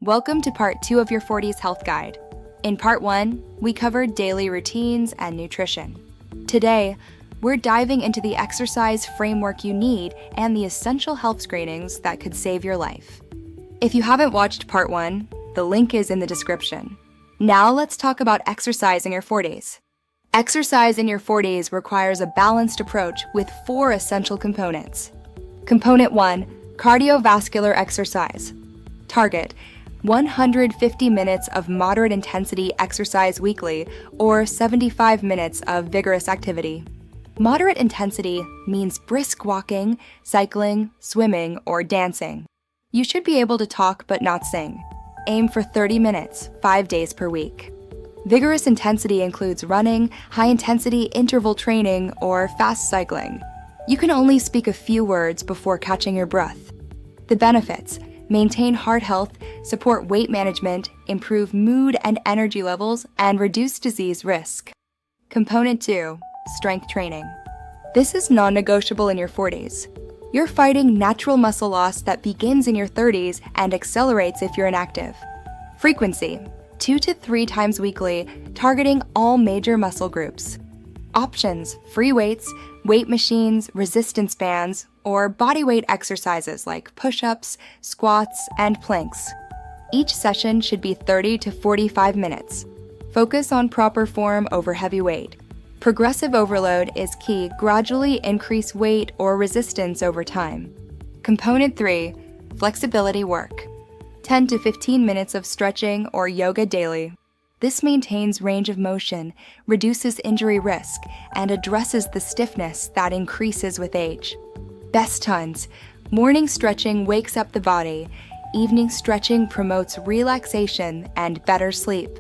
Welcome to part 2 of your 40s health guide. In part 1, we covered daily routines and nutrition. Today, we're diving into the exercise framework you need and the essential health screenings that could save your life. If you haven't watched part 1, the link is in the description. Now let's talk about exercise in your 40s. Exercise in your 40s requires a balanced approach with 4 essential components. Component 1, cardiovascular exercise. Target 150 minutes of moderate intensity exercise weekly or 75 minutes of vigorous activity. Moderate intensity means brisk walking, cycling, swimming, or dancing. You should be able to talk but not sing. Aim for 30 minutes, 5 days per week. Vigorous intensity includes running, high-intensity interval training, or fast cycling. You can only speak a few words before catching your breath. The benefits: maintain heart health, support weight management, improve mood and energy levels, and reduce disease risk. Component 2, strength training. This is non-negotiable in your 40s. You're fighting natural muscle loss that begins in your 30s and accelerates if you're inactive. Frequency: 2 to 3 times weekly, targeting all major muscle groups. Options: free weights, weight machines, resistance bands, or bodyweight exercises like push-ups, squats, and planks. Each session should be 30 to 45 minutes. Focus on proper form over heavy weight. Progressive overload is key. Gradually increase weight or resistance over time. Component 3, flexibility work. 10 to 15 minutes of stretching or yoga daily. This maintains range of motion, reduces injury risk, and addresses the stiffness that increases with age. Best times: morning stretching wakes up the body, evening stretching promotes relaxation and better sleep.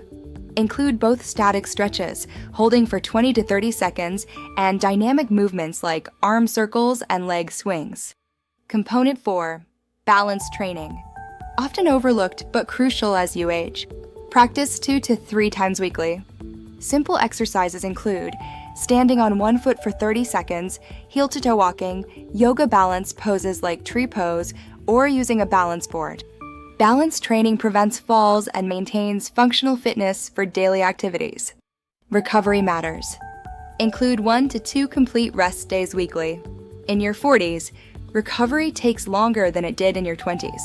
Include both static stretches, holding for 20 to 30 seconds, and dynamic movements like arm circles and leg swings. Component 4, balance training. Often overlooked but crucial as you age. Practice 2 to 3 times weekly. Simple exercises include standing on one foot for 30 seconds, heel-to-toe walking, yoga balance poses like tree pose, or using a balance board. Balance training prevents falls and maintains functional fitness for daily activities. Recovery matters. Include 1 to 2 complete rest days weekly. In your 40s, recovery takes longer than it did in your 20s.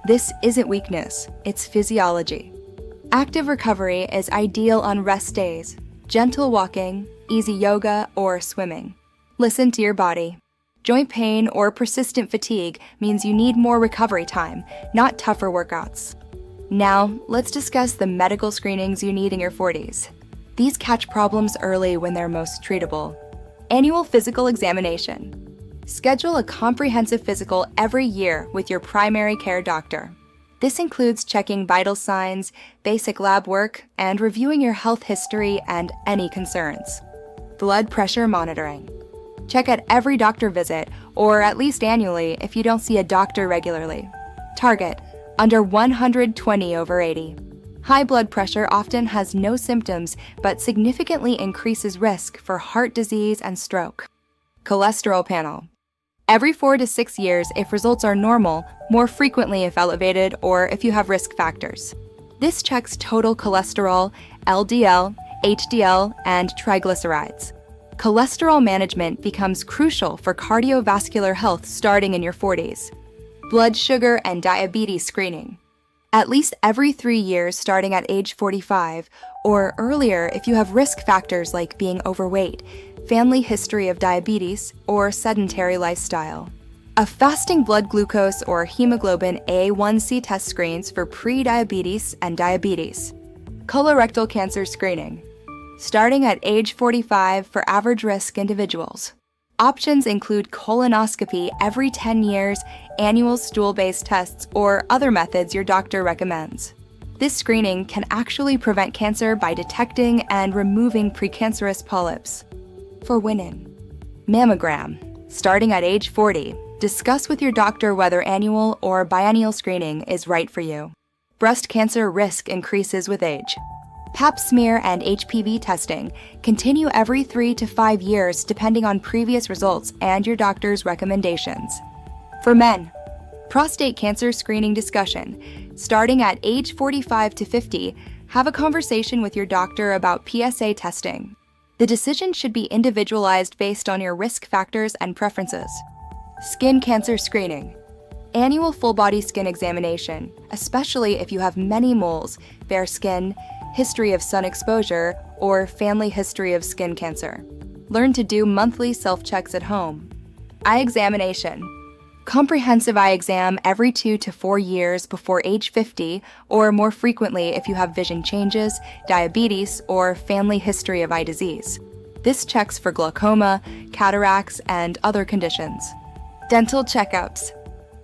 This isn't weakness, it's physiology. Active recovery is ideal on rest days, gentle walking, easy yoga, or swimming. Listen to your body. Joint pain or persistent fatigue means you need more recovery time, not tougher workouts. Now, let's discuss the medical screenings you need in your 40s. These catch problems early when they're most treatable. Annual physical examination. Schedule a comprehensive physical every year with your primary care doctor. This includes checking vital signs, basic lab work, and reviewing your health history and any concerns. Blood pressure monitoring. Check at every doctor visit, or at least annually if you don't see a doctor regularly. Target: under 120/80. High blood pressure often has no symptoms but significantly increases risk for heart disease and stroke. Cholesterol panel. Every 4 to 6 years if results are normal, more frequently if elevated, or if you have risk factors. This checks total cholesterol, LDL, HDL, and triglycerides. Cholesterol management becomes crucial for cardiovascular health starting in your 40s. Blood sugar and diabetes screening. At least every 3 years starting at age 45, or earlier if you have risk factors like being overweight, family history of diabetes, or sedentary lifestyle. A fasting blood glucose or hemoglobin A1C test screens for pre-diabetes and diabetes. Colorectal cancer screening. Starting at age 45 for average risk individuals. Options include colonoscopy every 10 years, annual stool-based tests, or other methods your doctor recommends. This screening can actually prevent cancer by detecting and removing precancerous polyps. For women, mammogram. Starting at age 40, discuss with your doctor whether annual or biennial screening is right for you. Breast cancer risk increases with age. Pap smear and HPV testing continue every 3 to 5 years depending on previous results and your doctor's recommendations. For men, prostate cancer screening discussion. Starting at age 45 to 50, have a conversation with your doctor about PSA testing. The decision should be individualized based on your risk factors and preferences. Skin cancer screening. Annual full-body skin examination, especially if you have many moles, bare skin, history of sun exposure, or family history of skin cancer. Learn to do monthly self-checks at home. Eye examination. Comprehensive eye exam every 2 to 4 years before age 50, or more frequently if you have vision changes, diabetes, or family history of eye disease. This checks for glaucoma, cataracts, and other conditions. Dental checkups.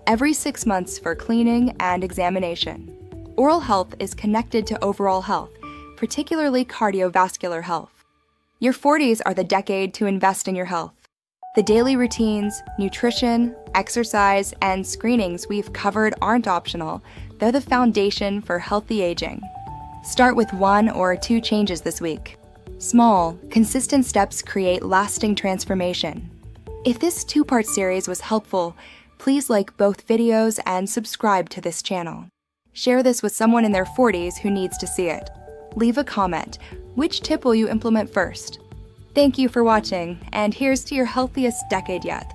Every 6 months for cleaning and examination. Oral health is connected to overall health, particularly cardiovascular health. Your 40s are the decade to invest in your health. The daily routines, nutrition, exercise, and screenings we've covered aren't optional. They're the foundation for healthy aging. Start with 1 or 2 changes this week. Small, consistent steps create lasting transformation. If this 2-part series was helpful, please like both videos and subscribe to this channel. Share this with someone in their 40s who needs to see it. Leave a comment. Which tip will you implement first? Thank you for watching, and here's to your healthiest decade yet.